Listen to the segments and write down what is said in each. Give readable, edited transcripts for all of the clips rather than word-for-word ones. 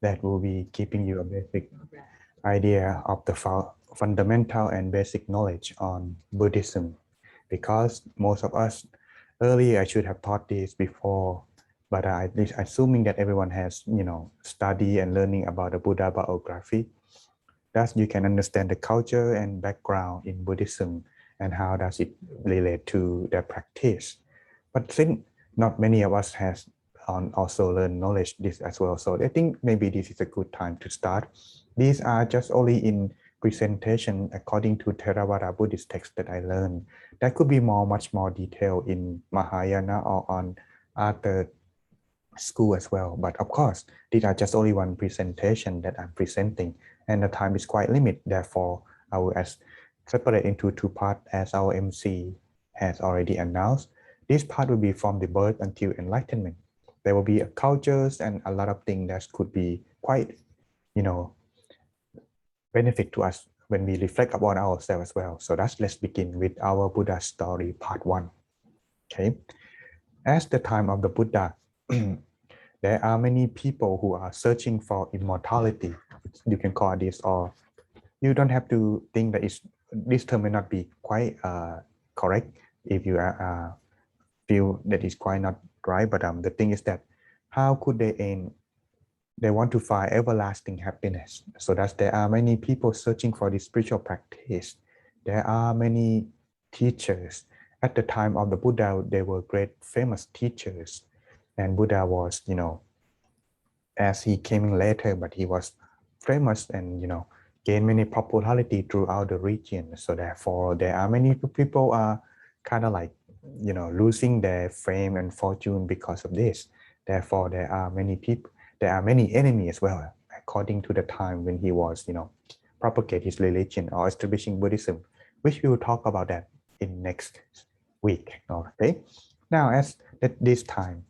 that will be giving you a basic idea of the fundamental and basic knowledge on Buddhism. Because most of us, earlier I should have taught this before, but I assuming that everyone has, study and learning about the Buddha biography. Thus, you can understand the culture and background in Buddhism and how does it relate to their practice. But since not many of us has also learned knowledge this as well, so I think maybe this is a good time to start. These are just only in presentation according to Theravada Buddhist text that I learned. There could be much more detail in Mahayana or on other school as well. But of course, these are just only one presentation that I'm presenting, and the time is quite limited. Therefore, I will separate into two parts as our MC has already announced. This part will be from the birth until enlightenment. There will be cultures and a lot of things that could be quite, benefit to us when we reflect upon ourselves as well. So let's begin with our Buddha story, part 1. Okay. As the time of the Buddha, there are many people who are searching for immortality. You can call this, or you don't have to think that this term may not be quite correct if you feel that it's quite not right. But the thing is that how could they aim? They want to find everlasting happiness. So that there are many people searching for this spiritual practice. There are many teachers. At the time of the Buddha, they were great famous teachers. And Buddha was, as he came in later, but he was famous and, gained many popularity throughout the region. So therefore, there are many people are kind of like, losing their fame and fortune because of this. Therefore, there are many people, there are many enemies as well, according to the time when he was, propagate his religion or establishing Buddhism, which we will talk about that in next week. Okay. Now, at this time,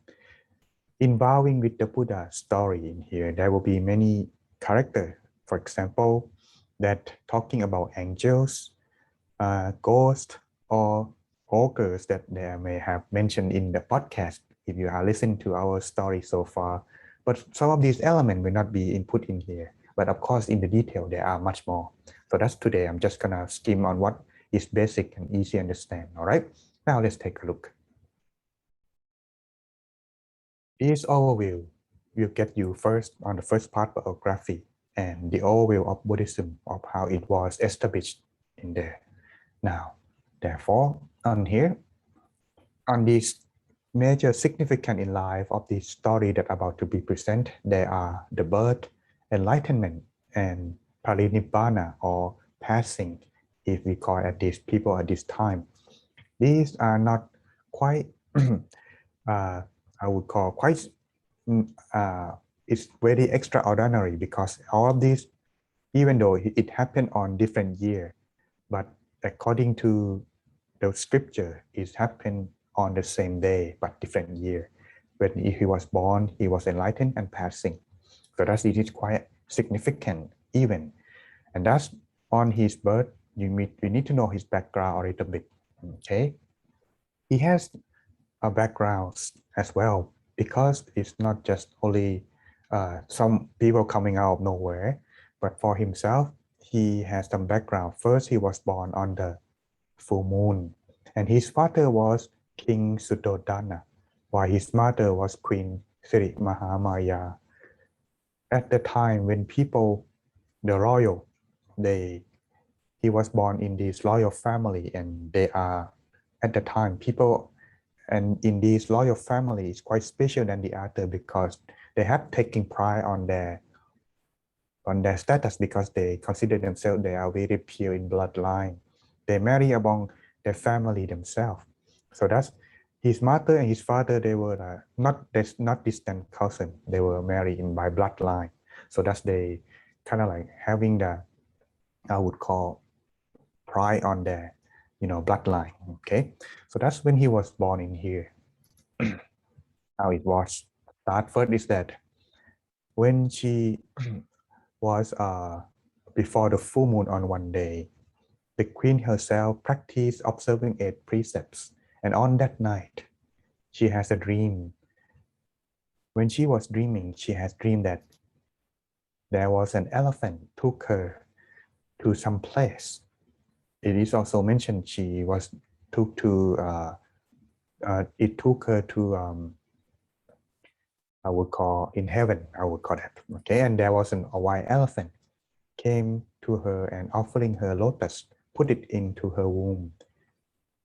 involving with the Buddha story in here, there will be many characters. For example, that talking about angels, ghosts, or ogres that they may have mentioned in the podcast if you are listening to our story so far. But some of these elements will not be input in here. But of course, in the detail, there are much more. So that's today. I'm just gonna skim on what is basic and easy to understand. All right. Now let's take a look. This overview will get you first on the first part biography and the overview of Buddhism, of how it was established in there. Now, therefore, on here, on this major significant in life of this story that about to be presented, there are the birth, enlightenment, and parinibbana, or passing, if we call it these people at this time. These are not quite I would call quite, it's very extraordinary because all of this, even though it happened on different year, but according to the scripture, it happened on the same day, but different year. When he was born, he was enlightened and passing. So that's it is quite significant event. And that's on his birth, you need to know his background a little bit. Okay. He has a background as well, because it's not just only some people coming out of nowhere, but for himself, he has some background. First, he was born on the full moon, and his father was King Suddhodana, while his mother was Queen Sri Mahamaya. At the time when people, the royal, he was born in this royal family, and they are, at the time, people, and in this royal family is quite special than the other because they have taken pride on their status, because they consider themselves they are very pure in bloodline. They marry among their family themselves. So that's his mother and his father. They were not distant cousin. They were married in by bloodline. So that's they kind of like having the, I would call, pride on their bloodline. Okay, so that's when he was born in here. How it was. Start first is that when she was before the full moon on one day, the queen herself practiced observing 8 precepts, and on that night she has a dream. When she was dreaming, she has dreamed that there was an elephant took her to some place. It is also mentioned she was took to it took her to I would call in heaven, I would call that. Okay, and there was a white elephant came to her and offering her lotus, put it into her womb.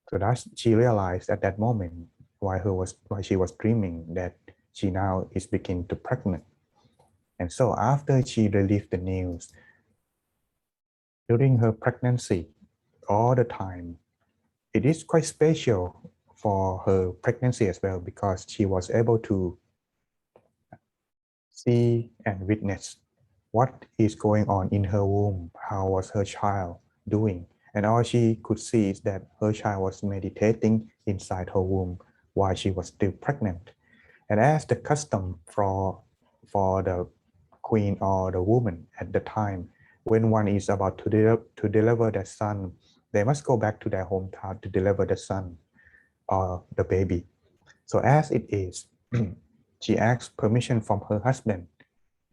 So that she realized at that moment while she was dreaming that she now is beginning to pregnant. And so after she released the news, during her pregnancy, all the time, it is quite special for her pregnancy as well because she was able to see and witness what is going on in her womb, how was her child doing. And all she could see is that her child was meditating inside her womb while she was still pregnant. And as the custom for the queen or the woman at the time, when one is about to deliver the son, they must go back to their hometown to deliver the son or the baby. So as it is, she asked permission from her husband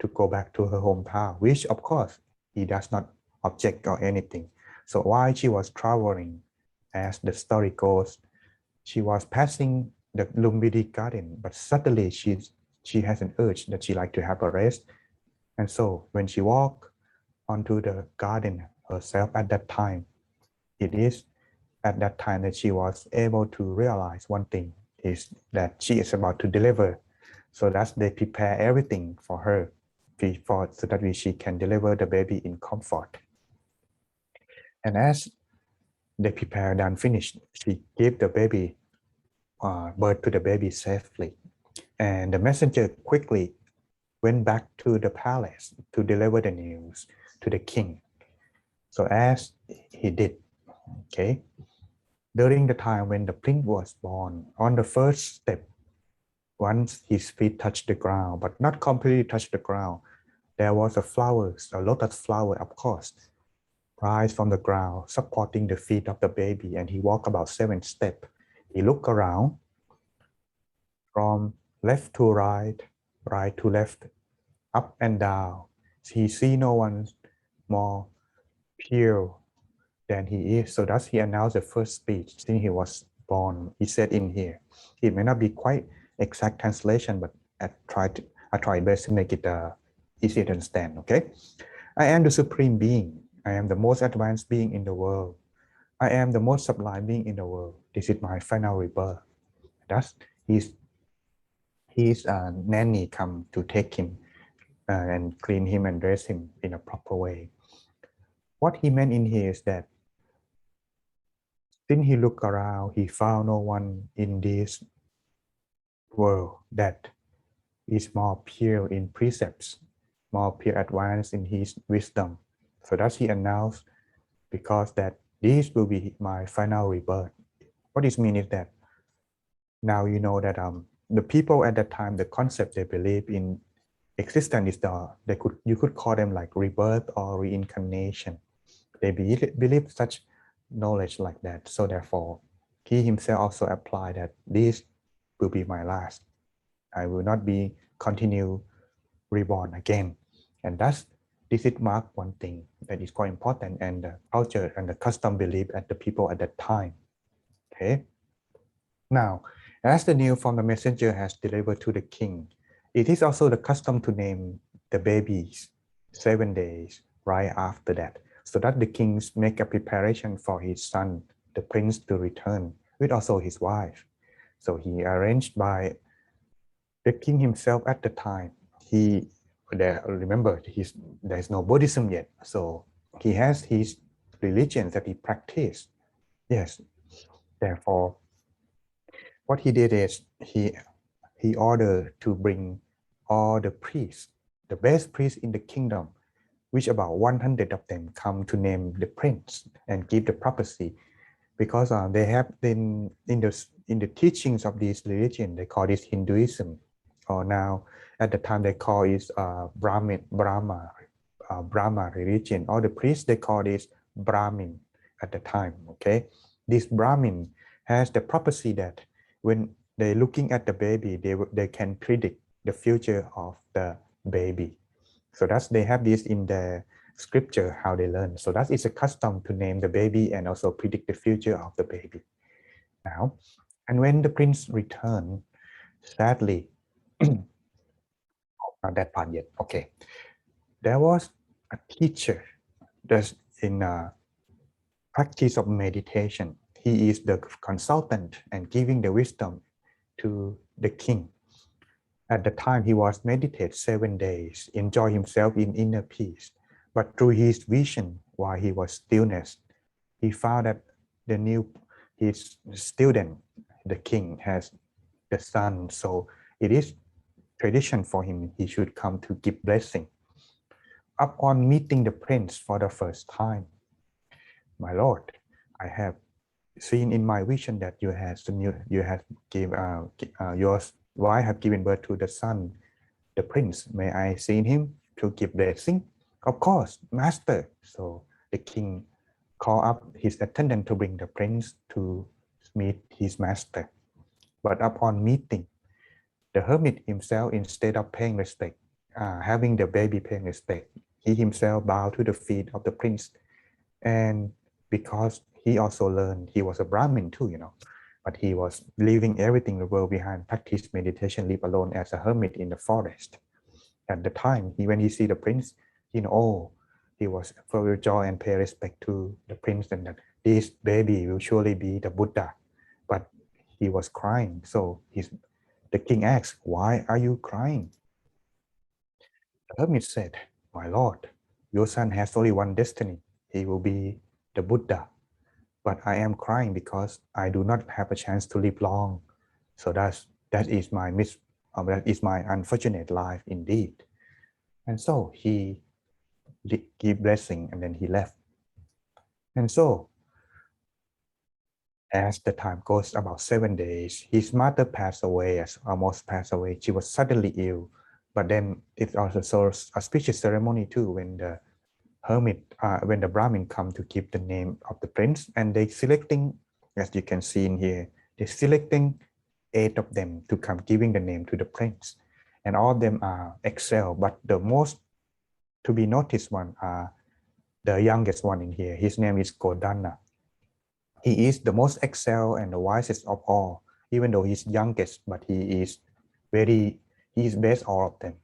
to go back to her hometown, which of course he does not object or anything. So while she was traveling, as the story goes, she was passing the Lumbini garden, but suddenly she has an urge that she like to have a rest. And so when she walked onto the garden herself at that time, it is at that time that she was able to realize one thing is that she is about to deliver. So that they prepare everything for her so that she can deliver the baby in comfort. And as they prepared and finished, she gave the baby birth to the baby safely. And the messenger quickly went back to the palace to deliver the news to the king. So as he did, okay, during the time when the prince was born, on the first step, once his feet touched the ground, but not completely touched the ground, there was a lotus flower, of course, rise from the ground, supporting the feet of the baby, and he walked about 7 steps. He looked around from left to right, right to left, up and down. He see no one more pure than he is. So thus he announced the first speech since he was born. He said in here, it may not be quite exact translation, but I tried best to make it easy to understand. Okay, I am the supreme being. I am the most advanced being in the world. I am the most sublime being in the world. This is my final rebirth. Thus, his nanny come to take him and clean him and dress him in a proper way. What he meant in here is that since he looked around, he found no one in this world that is more pure in precepts, more pure advanced in his wisdom. So thus he announced, because that this will be my final rebirth. What this means is that now you know that the people at that time, the concept they believe in existence is you could call them like rebirth or reincarnation. They believe such knowledge like that. So therefore, he himself also applied that this will be my last. I will not be continue reborn again. And thus, this is mark one thing that is quite important, and the culture and the custom belief at the people at that time. Okay. Now, as the news from the messenger has delivered to the king, it is also the custom to name the babies 7 days right after that, so that the kings make a preparation for his son, the prince, to return with also his wife. So he arranged by the king himself at the time. Remember, there's no Buddhism yet, so he has his religion that he practiced. Yes, therefore, what he did is he ordered to bring all the priests, the best priests in the kingdom, which about 100 of them come to name the prince and give the prophecy, because they have been in the teachings of this religion. They call this Hinduism, or now at the time they call it Brahma religion. All the priests they call this Brahmin at the time. Okay, this Brahmin has the prophecy that when they're looking at the baby, they can predict the future of the baby. So that's they have this in the scripture how they learn. So that is a custom to name the baby and also predict the future of the baby. Now, and when the prince returned, sadly, not that part yet. Okay, there was a teacher that's in practice of meditation. He is the consultant and giving the wisdom to the king. At the time, he was meditate 7 days, enjoy himself in inner peace. But through his vision, while he was stillness, he found that his student, the king, has the son. So it is tradition for him. He should come to give blessing. Upon meeting the prince for the first time, my lord, I have seen in my vision that your wife have given birth to the son, the prince. May I see him to give blessing? Of course, master. So the king called up his attendant to bring the prince to meet his master. But upon meeting, the hermit himself, instead of paying respect, having the baby paying respect, he himself bowed to the feet of the prince. And because he also learned, he was a Brahmin too, but he was leaving everything in the world behind, practice meditation, live alone as a hermit in the forest. At the time, when he see the prince, he was full of joy and pay respect to the prince, and that this baby will surely be the Buddha. But he was crying. So the king asked, "Why are you crying?" The hermit said, "My lord, your son has only one destiny. He will be the Buddha. But I am crying because I do not have a chance to live long. So that is my unfortunate life indeed." And so he gave blessing and then he left. And so as the time goes, about 7 days, his mother almost passed away. She was suddenly ill. But then it's also so auspicious ceremony too, when the when the Brahmin come to keep the name of the prince, and they selecting, as you can see in here, they're selecting 8 of them to come giving the name to the prince. And all of them are excel, but the most to be noticed one are the youngest one in here. His name is GoodQandA. He is the most excel and the wisest of all, even though he's youngest, but he is best all of them.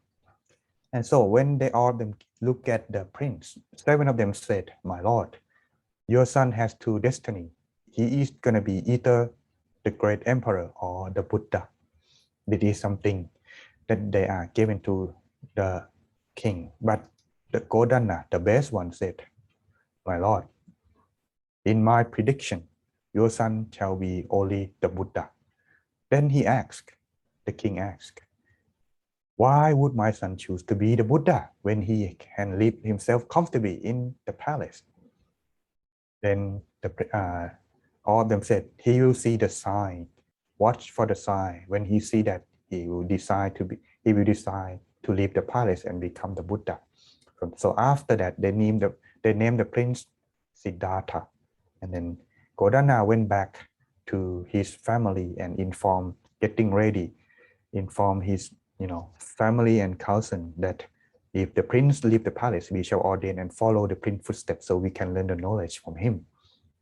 And so when they all of them look at the prince, 7 of them said, "My lord, your son has 2 destiny. He is going to be either the great emperor or the Buddha." This is something that they are given to the king. But the GoodQandA, the best one, said, "My lord, in my prediction, your son shall be only the Buddha." Then the king asked, "Why would my son choose to be the Buddha when he can live himself comfortably in the palace?" Then all of them said, "He will see the sign. Watch for the sign. When he see that, he will decide to leave the palace and become the Buddha." So after that, they named the prince Siddhartha. And then GoodQandA went back to his family and informed his family and cousin that if the prince leave the palace, we shall ordain and follow the prince's footsteps so we can learn the knowledge from him.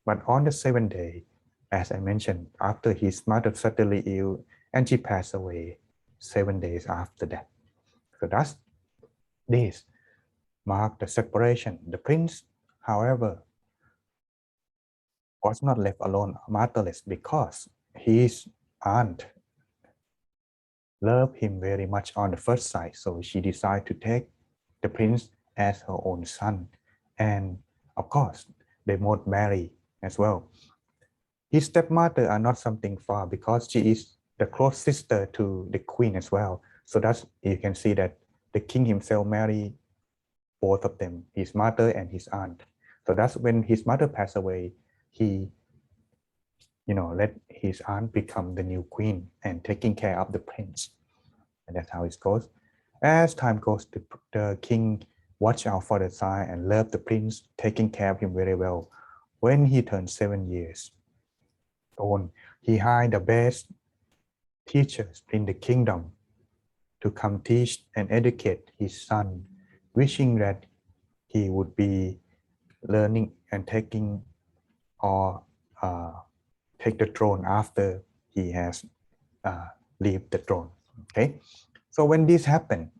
But on the 7th day, as I mentioned, after his mother suddenly ill and she passed away 7 days after that. So that's this marked the separation. The prince, however, was not left alone motherless because his aunt loved him very much on the first sight. So she decided to take the prince as her own son. And of course, they both marry as well. His stepmother are not something far because she is the close sister to the queen as well. So that's, you can see that the king himself married both of them, his mother and his aunt. So that's when his mother passed away, he let his aunt become the new queen and taking care of the prince. And that's how it goes. As time goes, the king watch out for the sign and loved the prince, taking care of him very well. When he turned 7 years old, he hired the best teachers in the kingdom to come teach and educate his son wishing that he would be learning and taking or uh, take the throne after he has leave the throne. Okay, so when this happened,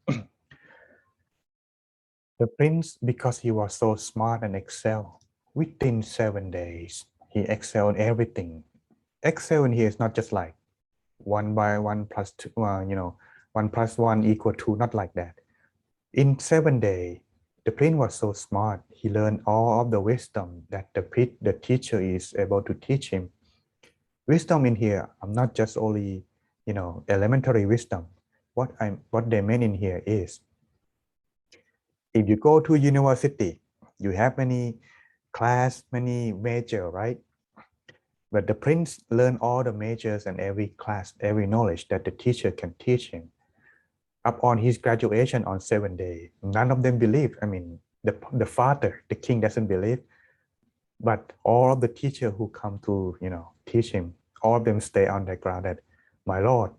the prince, because he was so smart and excel, within 7 days, he excelled in everything. Excel in here is not just like 1 by 1 plus 2, 1 plus 1 equal 2, not like that. In 7 days, the prince was so smart, he learned all of the wisdom that the teacher is able to teach him. Wisdom in here, I'm not just only, elementary wisdom. What they mean in here is, if you go to university, you have many class, many major, right? But the prince learned all the majors and every class, every knowledge that the teacher can teach him. Upon his graduation on 7 days, none of them believe. I mean, the father, the king doesn't believe, but all of the teacher who come to, teach him, all of them stay on the ground that, my lord,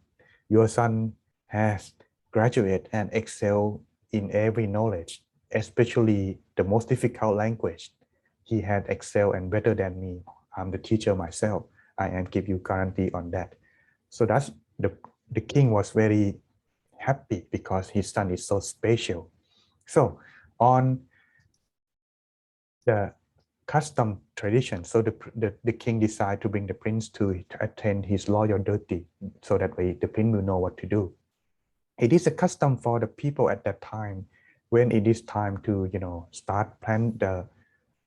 your son has graduated and excel in every knowledge, especially the most difficult language. He had excelled and better than me. I'm the teacher myself. I am give you guarantee on that. So that's the king was very happy because his son is so special. So on the custom tradition, so the king decided to bring the prince to attend his royal duty, so that way the prince will know what to do. It is a custom for the people at that time, when it is time to start plant the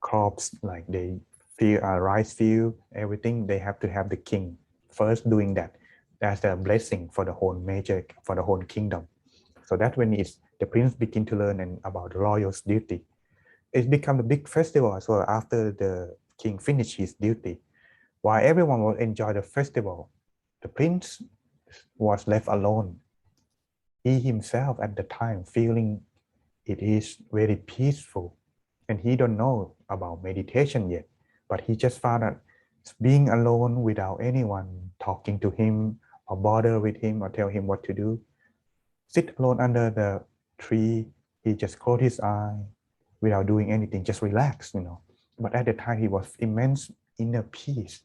crops, like they field, rice field, everything, they have to have the king first doing that as a blessing for the whole kingdom. So that when the prince begin to learn and about royal duty, it become a big festival as well. After the king finished his duty, while everyone will enjoy the festival, the prince was left alone. He himself at the time feeling it is very peaceful, and he don't know about meditation yet, but he just found that being alone without anyone talking to him or bother with him or tell him what to do, sit alone under the tree, he just closed his eye without doing anything, just relax. But at the time he was immense inner peace,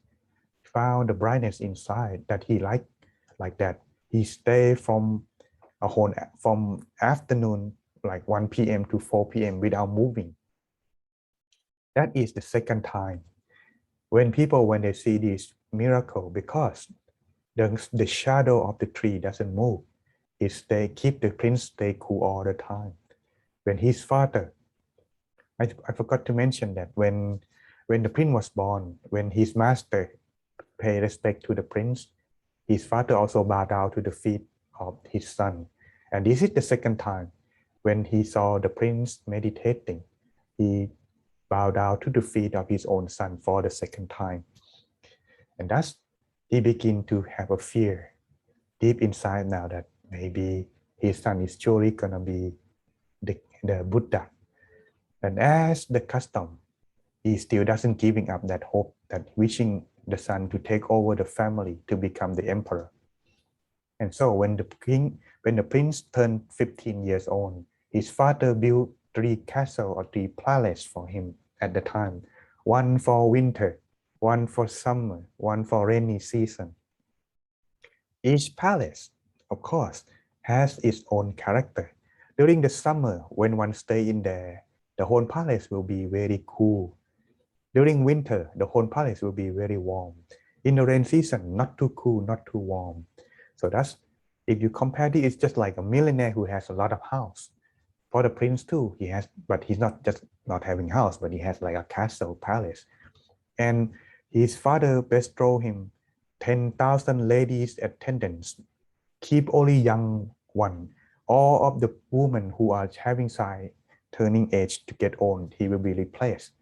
found the brightness inside that he liked, like that. He stayed from afternoon, like 1 p.m. to 4 p.m. without moving. That is the second time when they see this miracle, because the shadow of the tree doesn't move. Keep the prince stay cool all the time. When his father, I forgot to mention that when the prince was born, when his master paid respect to the prince, his father also bowed down to the feet of his son. And this is the second time when he saw the prince meditating. He bowed down to the feet of his own son for the second time. And thus, he began to have a fear deep inside now that maybe his son is surely going to be the Buddha. And as the custom, he still doesn't giving up that hope, that wishing the son to take over the family to become the emperor. And so when the prince turned 15 years old, his father built 3 castles or 3 palaces for him at the time. One for winter, one for summer, one for rainy season. Each palace, of course, has its own character. During the summer, when one stay in there, the whole palace will be very cool. During winter, the whole palace will be very warm. In the rain season, not too cool, not too warm. So that's, if you compare it, it's just like a millionaire who has a lot of house. For the prince too, but he's not just not having house, but he has like a castle, palace. And his father bestow him 10,000 ladies attendants. Keep only young one. All of the women who are having side turning age to get old, he will be replaced.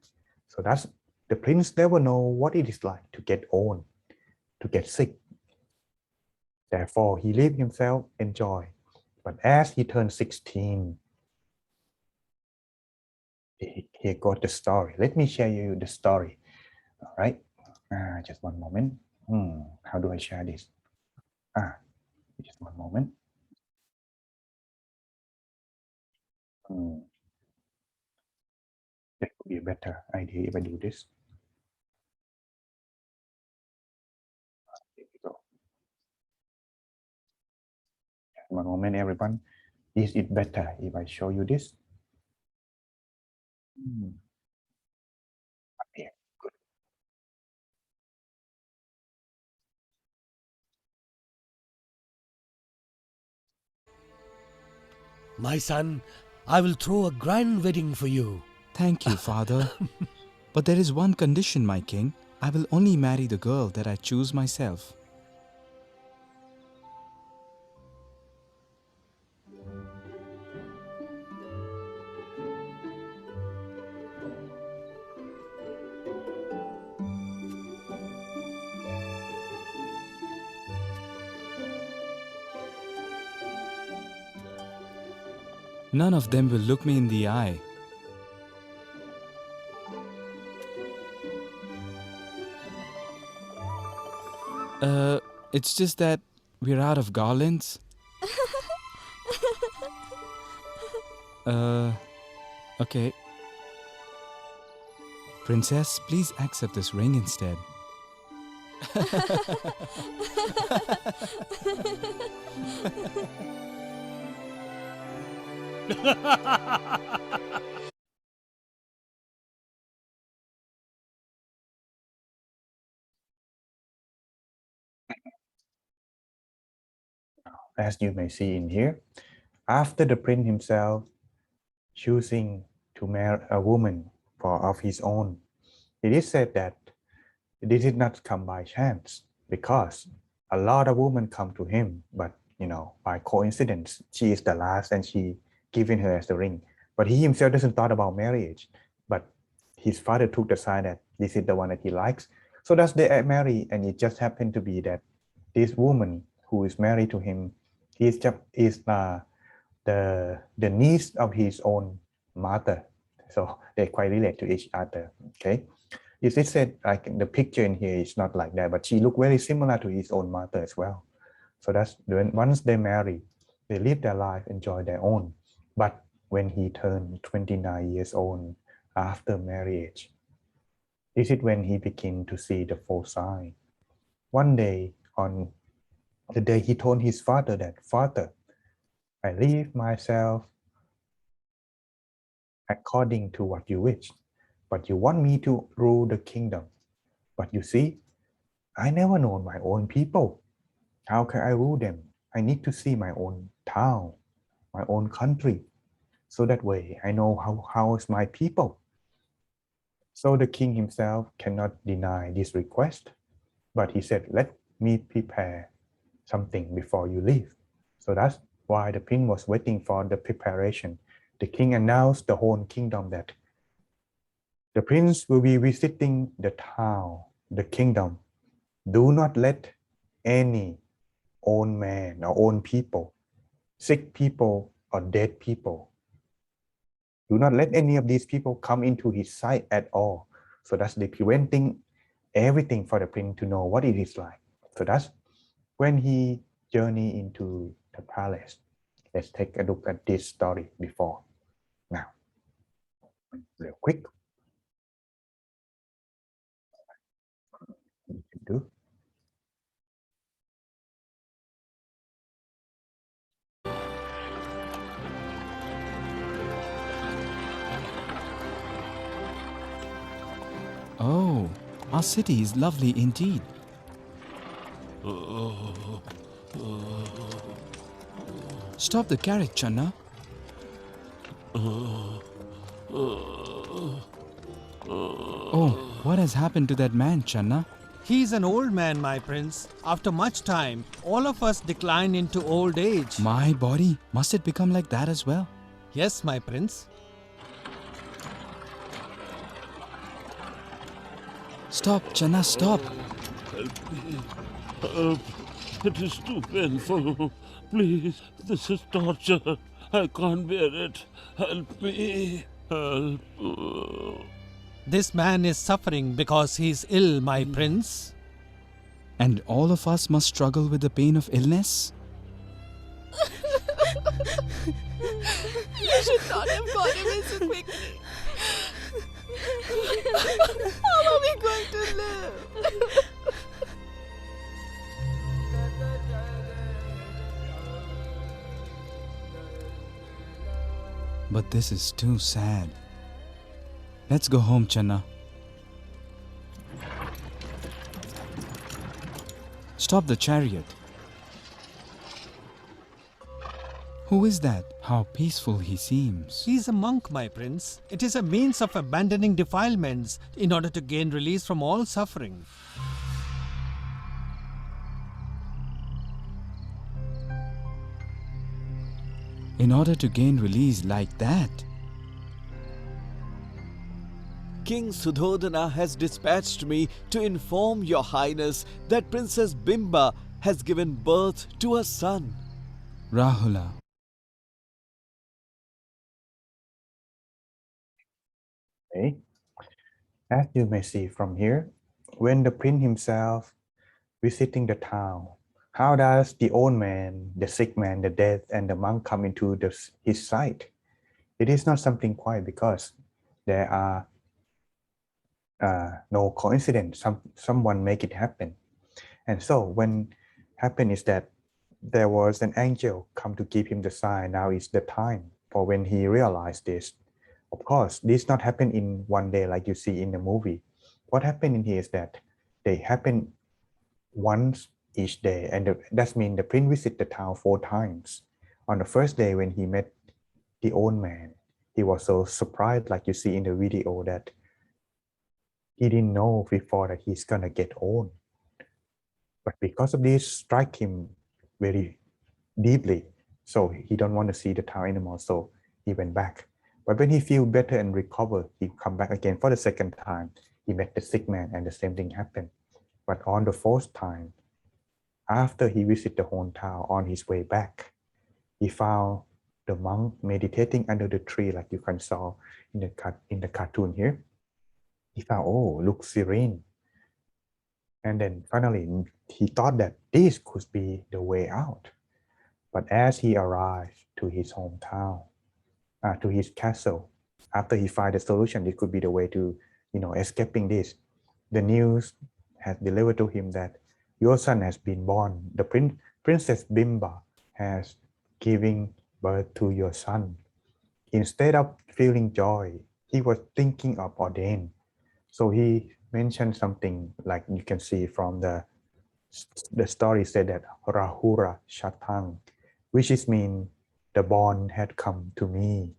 So that's, the prince never know what it is like to get old, to get sick. Therefore, he lived himself, enjoy. But as he turned 16, he got the story. Let me share you the story. All right. Just one moment. How do I share this? Just one moment. That would be a better idea if I do this. Here we go. One moment, everyone. Is it better if I show you this? Here. Good. My son, I will throw a grand wedding for you. Thank you, father. But there is one condition, my king. I will only marry the girl that I choose myself. None of them will look me in the eye. It's just that we're out of garlands. Okay. Princess, please accept this ring instead. As you may see in here, after the prince himself choosing to marry a woman of his own, it is said that this did not come by chance, because a lot of women come to him, but by coincidence, she is the last and she given her as the ring. But he himself doesn't thought about marriage, but his father took the sign that this is the one that he likes. So that's they marry, and it just happened to be that this woman who is married to him is the niece of his own mother. So they quite relate to each other. Okay. It is said like the picture in here is not like that, but she looked very similar to his own mother as well. So that's when once they marry, they live their life, enjoy their own. But when he turned 29 years old after marriage, this is when he began to see the full sign. One day, on the day he told his father that, "Father, I leave myself according to what you wish, but you want me to rule the kingdom. But you see, I never known my own people. How can I rule them? I need to see my own town, my own country. So that way I know how is my people." So the king himself cannot deny this request, but he said, "Let me prepare something before you leave." So that's why the prince was waiting for the preparation. The king announced the whole kingdom that the prince will be visiting the town, the kingdom. Do not let any old man or old people, sick people or dead people, do not let any of these people come into his sight at all. So that's the preventing everything for the prince to know what it is like. So that's when he journeyed into the palace. Let's take a look at this story before. Now, real quick. Do. Oh, our city is lovely indeed. Stop the carriage, Channa. Oh, what has happened to that man, Channa? He's an old man, my prince. After much time, all of us decline into old age. My body, must it become like that as well? Yes, my prince. Stop, Channa, stop. Help me. Help. It is too painful. Please, this is torture. I can't bear it. Help me. Help. This man is suffering because he's ill, my prince. And all of us must struggle with the pain of illness? You should not have got him in so quickly. But this is too sad. Let's go home, Channa. Stop the chariot. Who is that? How peaceful he seems. He is a monk, my prince. It is a means of abandoning defilements in order to gain release from all suffering. In order to gain release like that? King Sudhodana has dispatched me to inform your highness that Princess Bimba has given birth to a son. Rahula. Okay. As you may see from here, when the prince himself visiting the town, how does the old man, the sick man, the dead, and the monk come into his sight? It is not something quiet because there are no coincidence. Someone make it happen. And so when happened is that there was an angel come to give him the sign. Now is the time for when he realized this. Of course, this not happen in one day like you see in the movie. What happened in here is that they happen once each day, and that means the prince visit the town 4 times. On the first day when he met the old man, he was so surprised, like you see in the video, that he didn't know before that he's gonna get old. But because of this, strike him very deeply. So he don't want to see the town anymore. So he went back. But when he feel better and recover, he come back again for the second time. He met the sick man and the same thing happened. But on the 4th time, after he visited the whole town, on his way back, he found the monk meditating under the tree, like you can saw in the cartoon here. He found, oh, look serene. And then finally, he thought that this could be the way out. But as he arrived to his hometown, to his castle, after he find the solution, this could be the way to, escaping this. The news has delivered to him that your son has been born. The Princess Bimba has given birth to your son. Instead of feeling joy, he was thinking of ordain. So he mentioned something like you can see from the story said that Rahura Shatang, which is mean the born had come to me.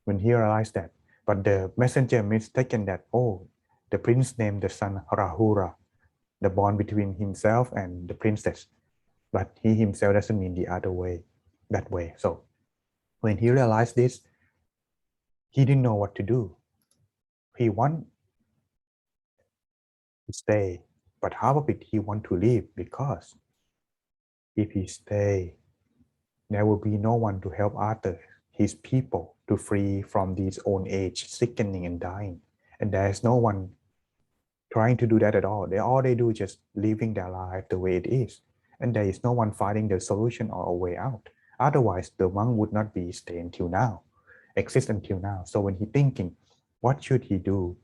When he realized that, but the messenger mistaken that, oh, the prince named the son Rahura, the bond between himself and the princess, but he himself doesn't mean the other way, that way. So when he realized this, he didn't know what to do. He want to stay, but half of it he want to leave, because if he stay, there will be no one to help others, his people, to free from this old age, sickening and dying. And there's no one trying to do that at all. All they do is just living their life the way it is. And there is no one finding the solution or a way out. Otherwise, the monk would not be stay until now, exist until now. So when he thinking, what should he do?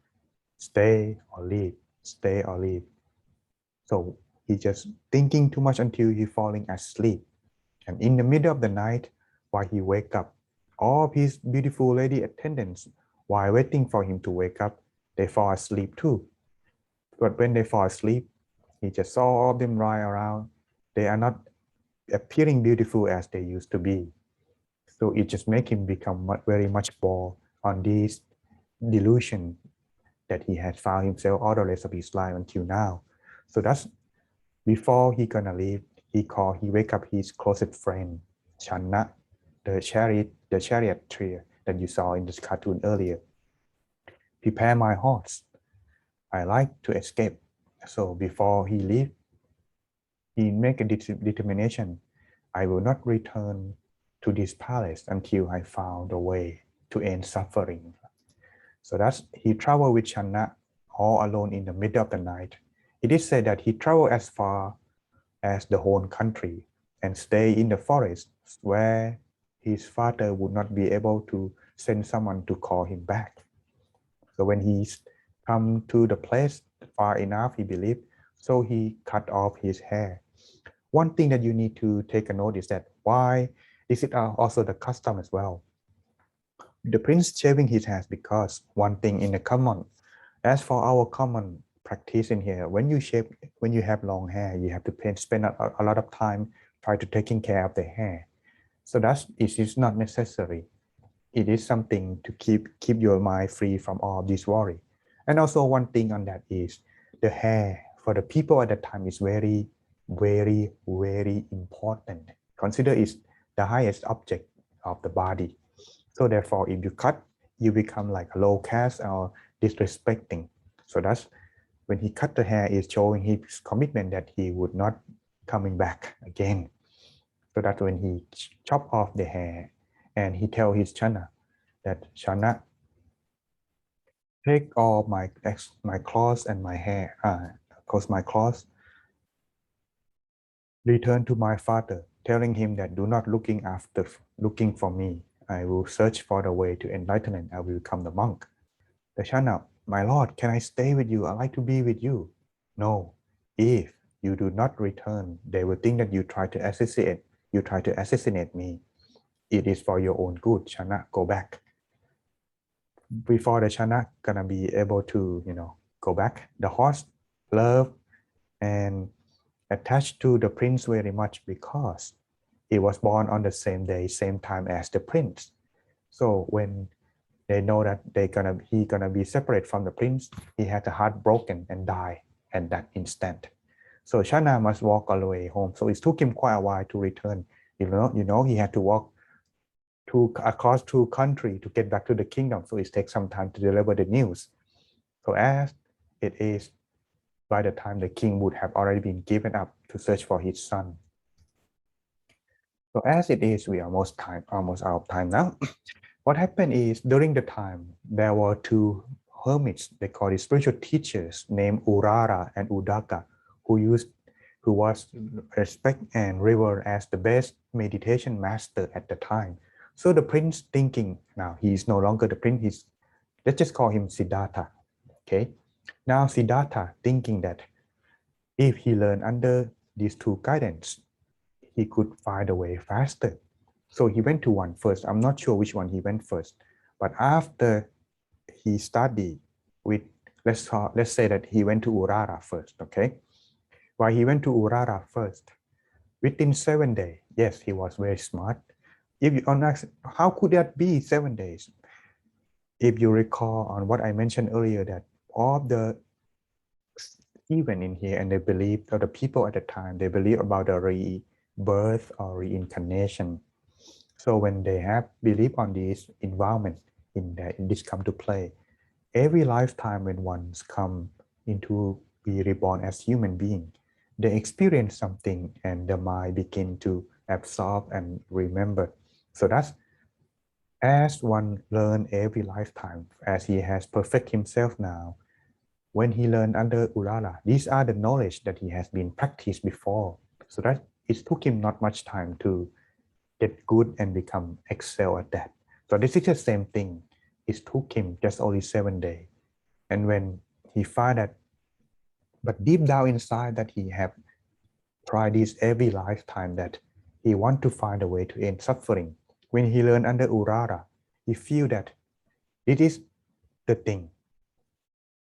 Stay or leave, stay or leave. So he just thinking too much until he falling asleep. And in the middle of the night, while he wake up, all of his beautiful lady attendants, while waiting for him to wake up, they fall asleep too. But when they fall asleep, he just saw all of them lie around. They are not appearing beautiful as they used to be. So it just make him become very much bored on this delusion that he had found himself all the rest of his life until now. So that's before he gonna leave. He wake up his closest friend, Channa, the charioteer that you saw in this cartoon earlier. Prepare my horse. I like to escape. So before he leave, he make a determination. I will not return to this palace until I found a way to end suffering. So that's he traveled with Channa all alone in the middle of the night. It is said that he traveled as far as the whole country and stay in the forest where his father would not be able to send someone to call him back. So when he come to the place far enough, he believed, so he cut off his hair. One thing that you need to take a note is that why this is also the custom as well. The prince shaving his hair because one thing in the common. As for our common practice in here, when you have long hair, you have to spend a lot of time try to taking care of the hair. So it is not necessary. It is something to keep your mind free from all this worry. And also one thing on that is the hair for the people at that time is very, very, very important. Consider it's the highest object of the body. So therefore, if you cut, you become like a low caste or disrespecting. So that's when he cut the hair is showing his commitment that he would not coming back again. So that's when he chop off the hair and he tell his Chana that Chana, take all my clothes and my hair, cause my clothes, return to my father, telling him that do not looking for me. I will search for the way to enlightenment. I will become the monk. The Chana, my lord, can I stay with you? I like to be with you. No, if you do not return, they will think that you try to assassinate me. It is for your own good. Chana, go back. Before the Chana gonna be able to, go back. The horse love and attached to the prince very much because he was born on the same day, same time as the prince. So when they know that he gonna be separate from the prince, he had the heart broken and die at that instant. So Chana must walk all the way home. So it took him quite a while to return. He had to walk across 2 countries to get back to the kingdom. So it takes some time to deliver the news. So as it is, by the time the king would have already been given up to search for his son. So as it is, we are almost out of time now. What happened is during the time there were 2 hermits, they call it spiritual teachers named Urara and Udaka, who was respected and revered as the best meditation master at the time. So the prince thinking, now he is no longer the prince, let's just call him Siddhartha. Okay. Now Siddhartha thinking that if he learned under these 2 guidance, he could find a way faster. So he went to one first. I'm not sure which one he went first, but after he studied with, let's say that he went to Urara first, okay? While he went to Urara first, within 7 days, yes, he was very smart. If you ask, how could that be 7 days? If you recall on what I mentioned earlier, that all the event in here and they believe, or the people at the time, they believe about the rebirth or reincarnation. So when they have belief on this environment in this come to play, every lifetime when one's come into be reborn as human being, they experience something and the mind begin to absorb and remember. So that's as one learn every lifetime, as he has perfect himself now. When he learned under Urara, these are the knowledge that he has been practiced before. So that it took him not much time to get good and become excel at that. So this is the same thing. It took him just only 7 days. And when he found that, but deep down inside that he have tried this every lifetime, that he want to find a way to end suffering. When he learned under Urara, he feel that it is the thing,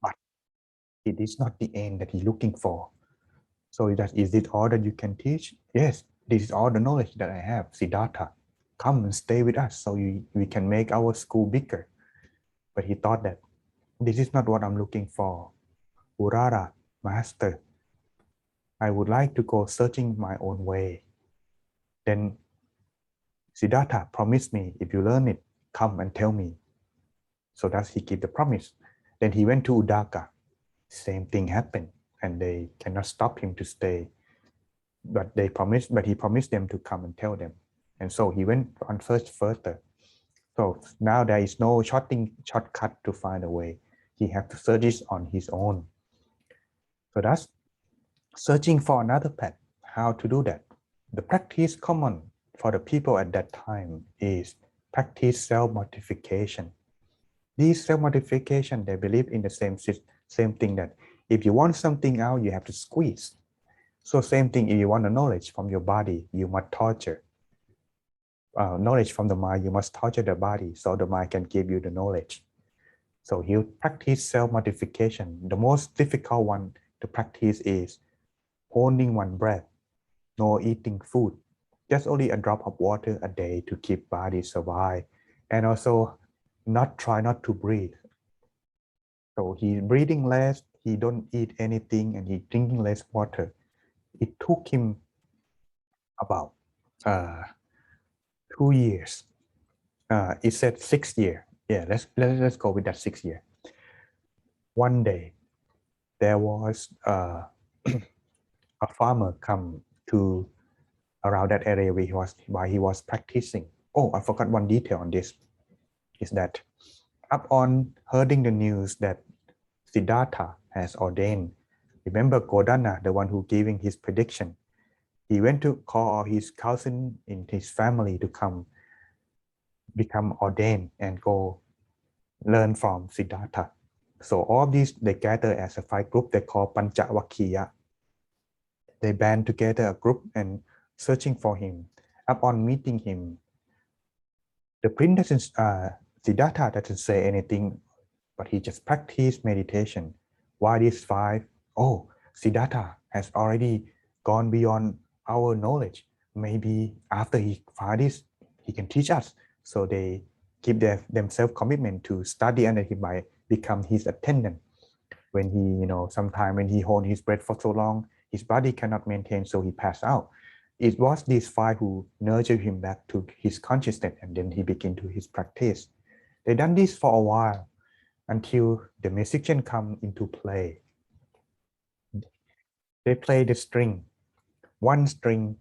but it is not the end that he's looking for. So is it all that you can teach? Yes, this is all the knowledge that I have, Siddhartha. Come and stay with us so we can make our school bigger. But he thought that this is not what I'm looking for. Urara, master, I would like to go searching my own way. Then Siddhartha promised me, if you learn it, come and tell me. So that's he gave the promise. Then he went to Udaka. Same thing happened, and they cannot stop him to stay. But he promised them to come and tell them. And so he went on search further. So now there is no shortcut to find a way. He has to search it on his own. So that's searching for another path. How to do that? The practice common for the people at that time is practice self-mortification. These self-mortification, they believe in the same thing, that if you want something out, you have to squeeze. So same thing, if you want the knowledge from your body, you must torture. knowledge from the mind, you must torture the body so the mind can give you the knowledge. So he practice self-mortification. The most difficult one to practice is holding one breath, no eating food, just only a drop of water a day to keep body survive, and also try not to breathe. So he breathing less, he don't eat anything, and he drinking less water. It took him about 2 years. It said 6 years. Yeah, let's go with that 6 years. One day, there was a farmer come to around that area where he was practicing. Oh, I forgot one detail on this. Is that upon hearing the news that Siddhartha has ordained, remember GoodQandA, the one who giving his prediction, he went to call all his cousin in his family to come become ordained and go learn from Siddhartha. So all these, they gather as a 5 group they call Panchavakkhiya. They band together a group and searching for him. Upon meeting him, the prince doesn't, Siddhartha doesn't say anything, but he just practiced meditation. Why these 5? Oh, Siddhartha has already gone beyond our knowledge. Maybe after he finds this, he can teach us. So they keep themselves commitment to study under him by become his attendant. When he, sometime when he hold his breath for so long, his body cannot maintain, so he passed out. It was these 5 who nurtured him back to his consciousness, and then he began to his practice. They done this for a while until the musician come into play. They play the string. One string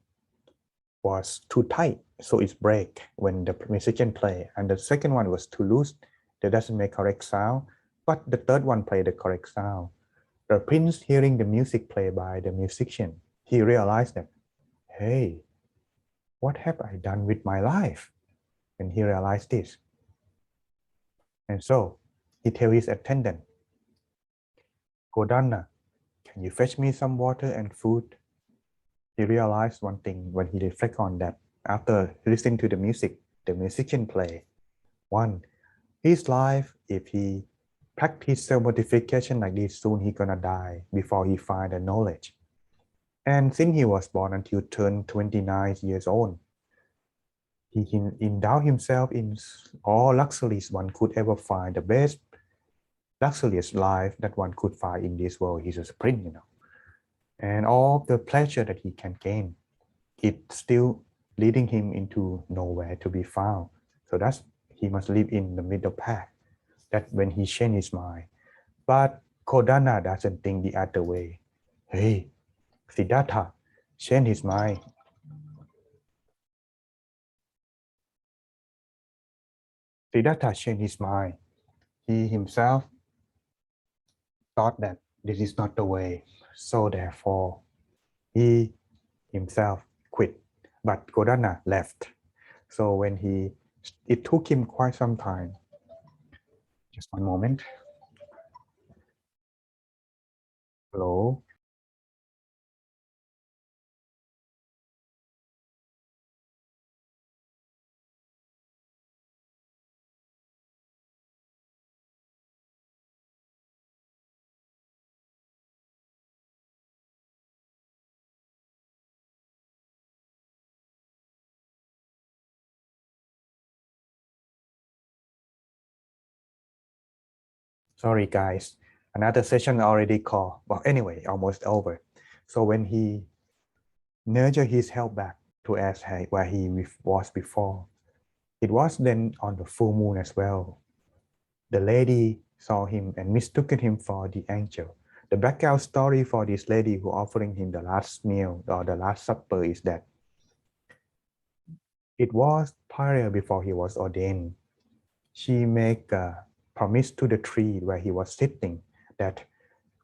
was too tight, so it's break when the musician play, and the second one was too loose, that doesn't make correct sound, but the third one play the correct sound. The prince hearing the music played by the musician, he realized that, hey, what have I done with my life? And he realized this. And so he tell his attendant, GoodQandA, can you fetch me some water and food? He realized one thing when he reflect on that. After listening to the music, the musician play. One, his life, if he practice self-mortification like this, soon he gonna die before he find the knowledge. And since he was born until turned 29 years old, he endowed himself in all luxuries one could ever find, the best luxurious life that one could find in this world. He's a prince, and all the pleasure that he can gain, it's still leading him into nowhere to be found. So that's, he must live in the middle path. That when he changed his mind. But GoodQandA doesn't think the other way. Hey, Siddhartha changed his mind. Siddhartha changed his mind. He himself thought that this is not the way. So therefore, he himself quit. But GoodQandA left. So when it took him quite some time. Just one moment. Hello. Sorry guys, another session already called. Well, anyway, almost over. So when he nurtured his health back to as where he was before, it was then on the full moon as well. The lady saw him and mistook him for the angel. The background story for this lady who offering him the last meal or the last supper is that it was prior before he was ordained. She make a promise to the tree where he was sitting that,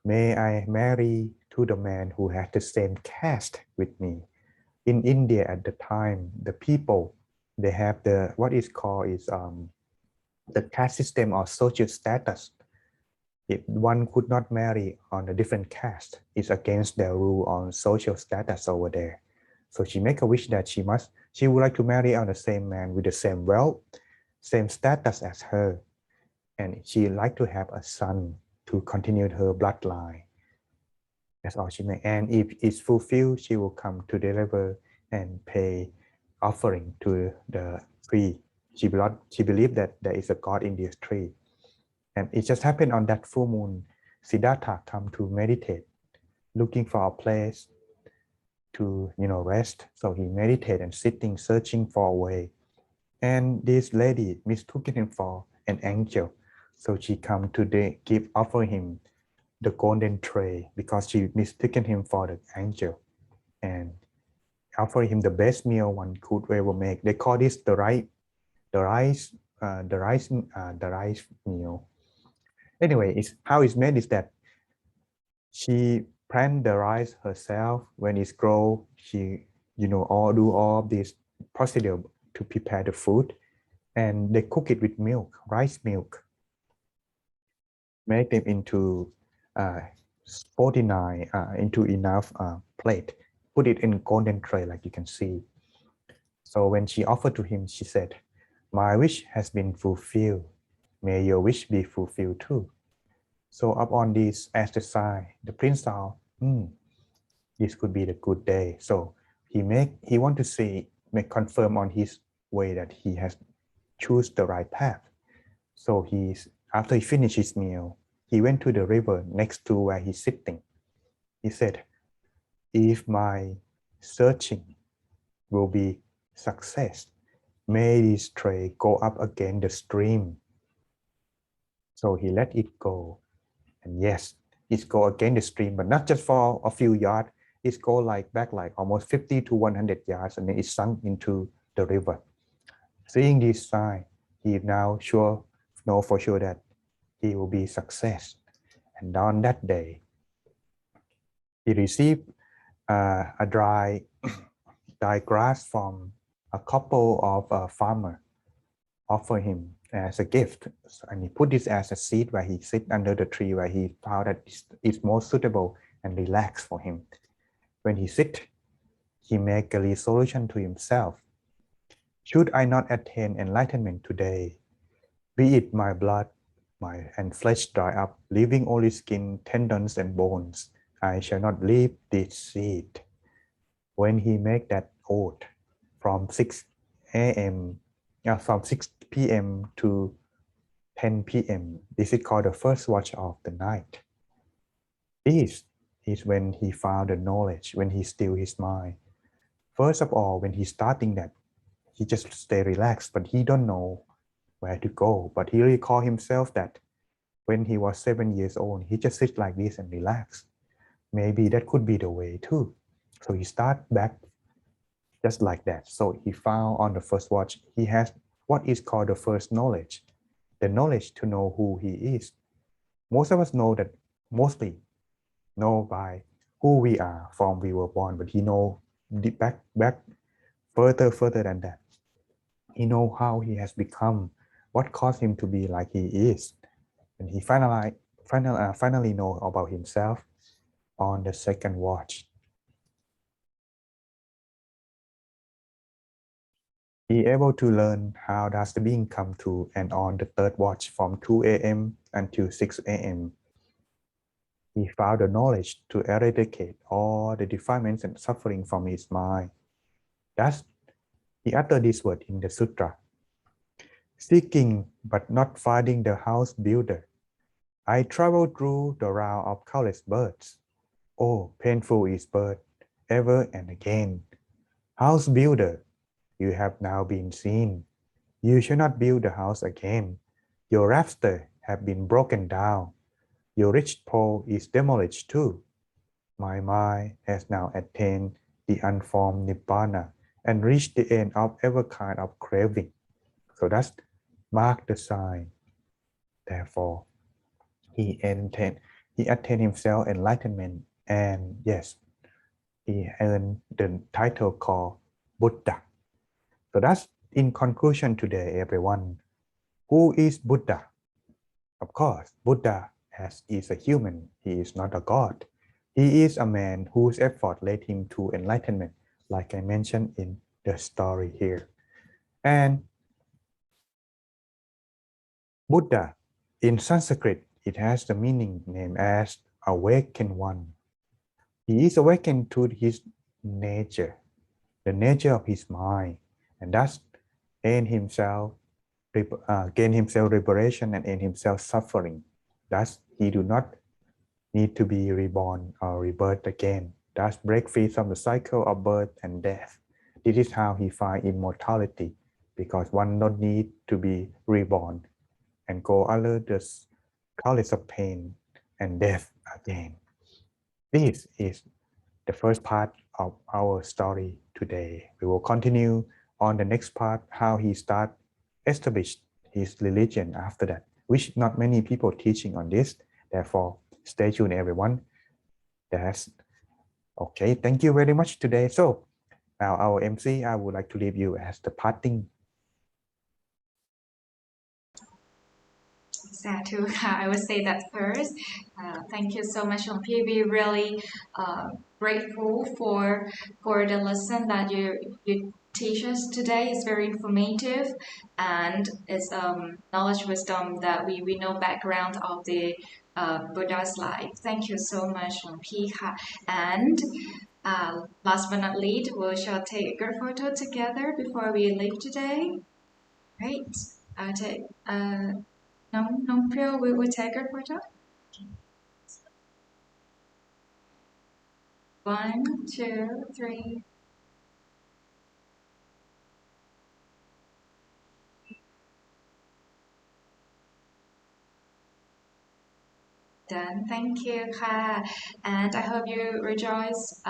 may I marry to the man who has the same caste with me. In India at the time, the people, they have the, what is called is the caste system or social status. If one could not marry on a different caste, it's against their rule on social status over there. So she make a wish that she must She would like to marry on the same man with the same wealth, same status as her, and she like to have a son to continue her bloodline. That's all she may. And if it's fulfilled, she will come to deliver and pay offering to the tree. She believed that there is a God in this tree. And it just happened on that full moon. Siddhartha come to meditate, looking for a place to rest. So he meditated and sitting, searching for a way. And this lady mistook him for an angel. So she come to offer him the golden tray because she mistaken him for the angel and offer him the best meal one could ever make. They call this the rice meal. Anyway, how it's made is that she plant the rice herself. When it's grow, she do all of this procedure to prepare the food, and they cook it with milk, rice milk. Make them into 49 into enough plate. Put it in golden tray like you can see. So when she offered to him, she said, "My wish has been fulfilled. May your wish be fulfilled too." So upon this, as the sign, the prince saw, this could be the good day. So he want to confirm on his way that he has choose the right path. So after he finished his meal, he went to the river next to where he's sitting. He said, "If my searching will be success, may this tray go up again the stream." So he let it go. And yes, it go again the stream, but not just for a few yards. It go back almost 50 to 100 yards, and then it sunk into the river. Seeing this sign, he now know for sure that he will be success. And on that day, he received a dry grass from a couple of farmers offer him as a gift, and he put this as a seat where he sit under the tree where he found that it's more suitable and relaxed for him. When he sit, he make a resolution to himself: should I not attain enlightenment today, be it my blood and flesh dry up, leaving only skin, tendons, and bones, I shall not leave this seat. When he make that oath from 6 p.m. to 10 p.m., this is called the first watch of the night. This is when he found the knowledge, when he still his mind. First of all, when he's starting that, he just stay relaxed, but he don't know where to go. But he recall himself that when he was 7 years old, he just sit like this and relax. Maybe that could be the way too. So he start back just like that. So he found on the first watch, he has what is called the first knowledge, the knowledge to know who he is. Most of us know that, mostly know by who we are from we were born, but he know back further than that. He know how he has become, what caused him to be like he is. And he finally know about himself on the second watch. He able to learn how does the being come to, and on the third watch from 2 a.m. until 6 a.m. he found the knowledge to eradicate all the defilements and suffering from his mind. Thus, he uttered this word in the sutra: seeking but not finding the house builder, I travel through the round of countless birds. Oh, painful is birth, ever and again. House builder, you have now been seen. You shall not build the house again. Your rafter have been broken down. Your rich pole is demolished too. My mind has now attained the unformed nibbana and reached the end of every kind of craving. So that's mark the sign. Therefore, he attained himself enlightenment, and yes, he earned the title called Buddha. So that's in conclusion today, everyone. Who is Buddha? Of course, Buddha is a human. He is not a god. He is a man whose effort led him to enlightenment, like I mentioned in the story here. And Buddha, in Sanskrit, it has the meaning named as awakened one. He is awakened to his nature, the nature of his mind, and thus gain himself liberation and end himself suffering. Thus, he do not need to be reborn or rebirth again. Thus, break free from the cycle of birth and death. This is how he find immortality, because one don't need to be reborn and go under the clouds of pain and death again. This is the first part of our story today. We will continue on the next part, how he established his religion after that, which not many people teaching on this. Therefore, stay tuned, everyone. That's okay. Thank you very much today. So now our MC, I would like to leave you as the parting. Sadhu, I would say that first. Thank you so much, P. We really grateful for the lesson that you teach us today. It's very informative, and it's knowledge wisdom that we know background of the Buddha's life. Thank you so much, P. And last but not least, we shall take a good photo together before we leave today. Great. I'll take Nong Prio, we will take a photo. One, two, three. Done. Thank you, Ka. And I hope you rejoice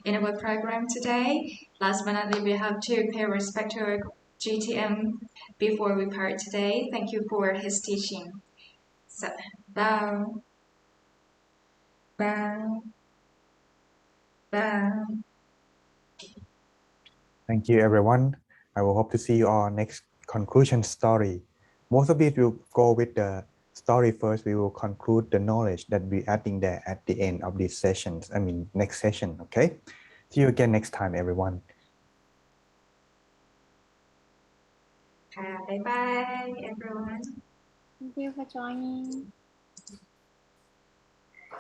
in our program today. Last but not least, we have to pay respect to our GTM before we part today. Thank you for his teaching. So, bow, bow, bow. Thank you, everyone. I will hope to see you on next conclusion story. Most of it will go with the story first. We will conclude the knowledge that we're adding there at the end of these sessions. Next session. Okay. See you again next time, everyone. Bye bye, everyone. Thank you for joining.